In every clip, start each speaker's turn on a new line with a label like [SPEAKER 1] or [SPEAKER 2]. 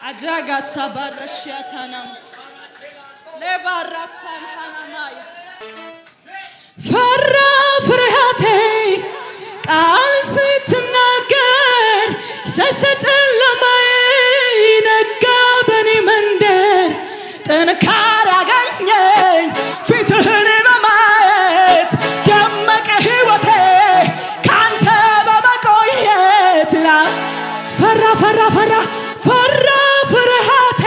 [SPEAKER 1] Ajaga sabarashiatanam. Levarasantana Farra frihate qal sitnager shashatallamay nagga bani mander ጥንካሬ አገኘኝ ፊትህን በማየት ደመቀ ህይወቴ ካንተ በመቆየት ፈራ ፍርሃቴ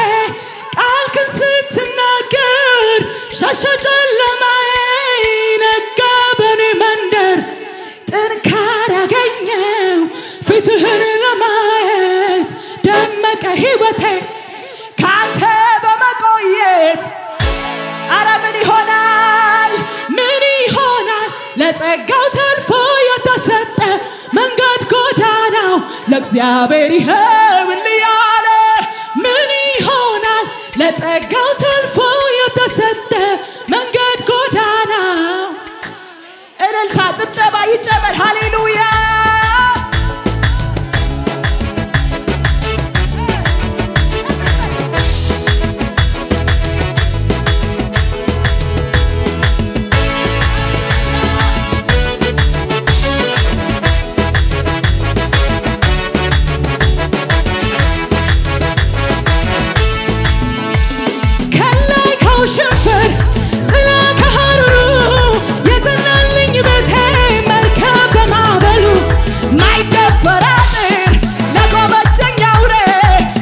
[SPEAKER 1] ቃልህን ስትናገር ሸሸ ጨለማዬ ነጋ በኔ መንደር ጥንካሬ አገኘው ፊትህን በማየት ደመቀ ህይወቴ ካንተ በመቆየት አረ ምን ይሆናል ለጸጋው ተልፎ የተሰጠ መንገድ ጎዳናው ለእግዚአብሔር ይኸውልኝ ያለ ምን ይሆናል ለጸጋው ተልፎ የተሰጠ መንገድ ጎዳናው እልልታ ጭብጨባ ይጨመር ሃሌሉያ ሽንፈር ጥላ ከሐሩሩ የዘናልኝ ቤቴ መርከብ በማዕበሉ ማይደፈር አጥር ለጎበኘኝ አውሬ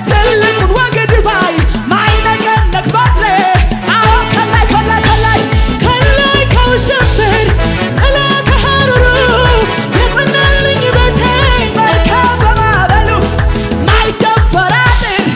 [SPEAKER 1] ትልቁን ወግድ ባይ ማይነቀነቅ በሬ አዎ ከላይ ከሽንፈር ጥላ ከሐሩሩ የዘናልኝ ቤቴ መርከብ በማዕበሉ ማይደፈር አጥር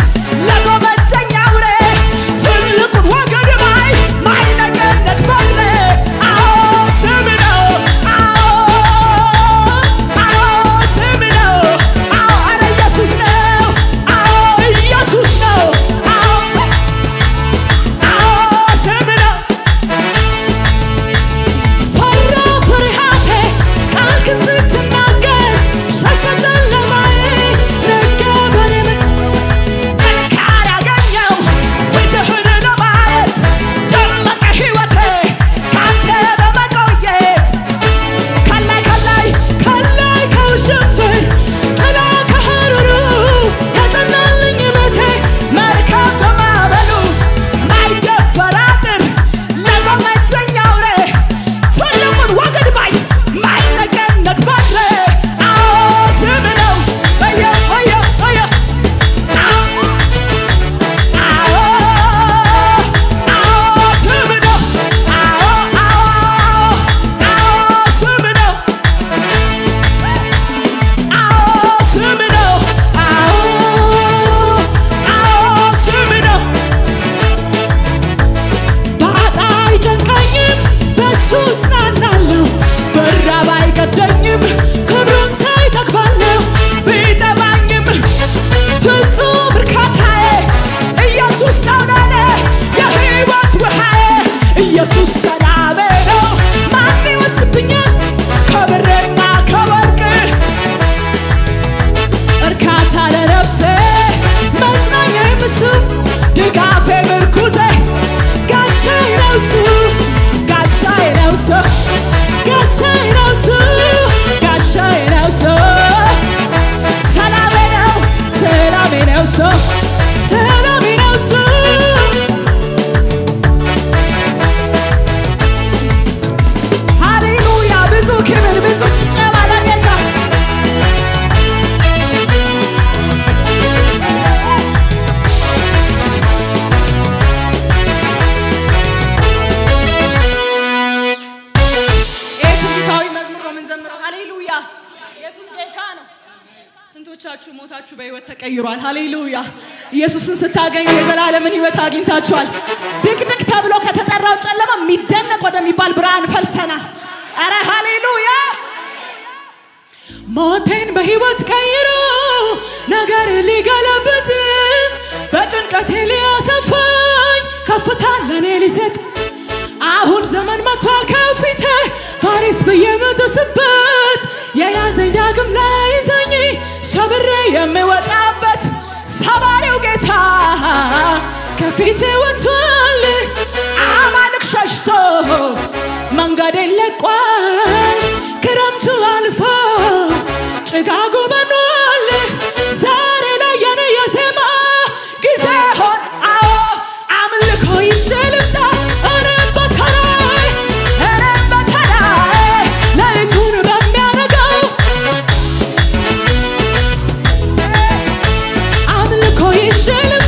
[SPEAKER 1] ለጎበኘኝ አውሬ ትልቁን ወግድ ኢየሱስ ሰላሜ ነው ማን ይወስድብኛል ከብርና ከወርቅ እርካታ ለነፍሴ መጽናኛዬ እሱ ድጋፌ ምርኩዜ ጋሻዬ ነው እሱ ሰላሜ ነው እሱ ክብር ብዙ ጭብጨባ ለጌታ የትንቢታዊ መዝሙር ነው የምንዘምረው ሃሌሉያ ኢየሱስ ጌታ ነው ስንቶቻችሁ ሞታችሁ በህይወት ተቀይሯል ሃሌሉያ ኢየሱስን ስታገኙ የዘላለምን ህይወት አግኝታችኋል ድቅድቅ ተብሎ ከተጠራው ጨለማ የሚደነቅ ወደሚባል ብርሃን ፈልሰናል አረ ሃሌሉያ ሞቴን በህይወት ቀይሮ ነገር ሊገለብጥ በጭንቀቴ ሊያሰፋኝ ከፍታን ለኔ ሊሰጥ አሁን ዘመን መጥቷል ከፊቴ ፋሪስ በየመተስበት የያዘኝ ዳግም ላይ ይዘኝ ሰብሬ የምወጣበት ሰባሪው ጌታ ከፊቴ ወጥቷል አማልክ ሸሽቶ መንገዴን ለቋል ክረምቱ አልፎ ጭጋጉ በኗል ዛሬ ላይ የኔ የዜማ ጊዜ ሆን አዎ አምልኮ ይሽልምታ እኔም በተራይ ሌሊቱን በሚያነጋው አምልኮ ይሽልምታ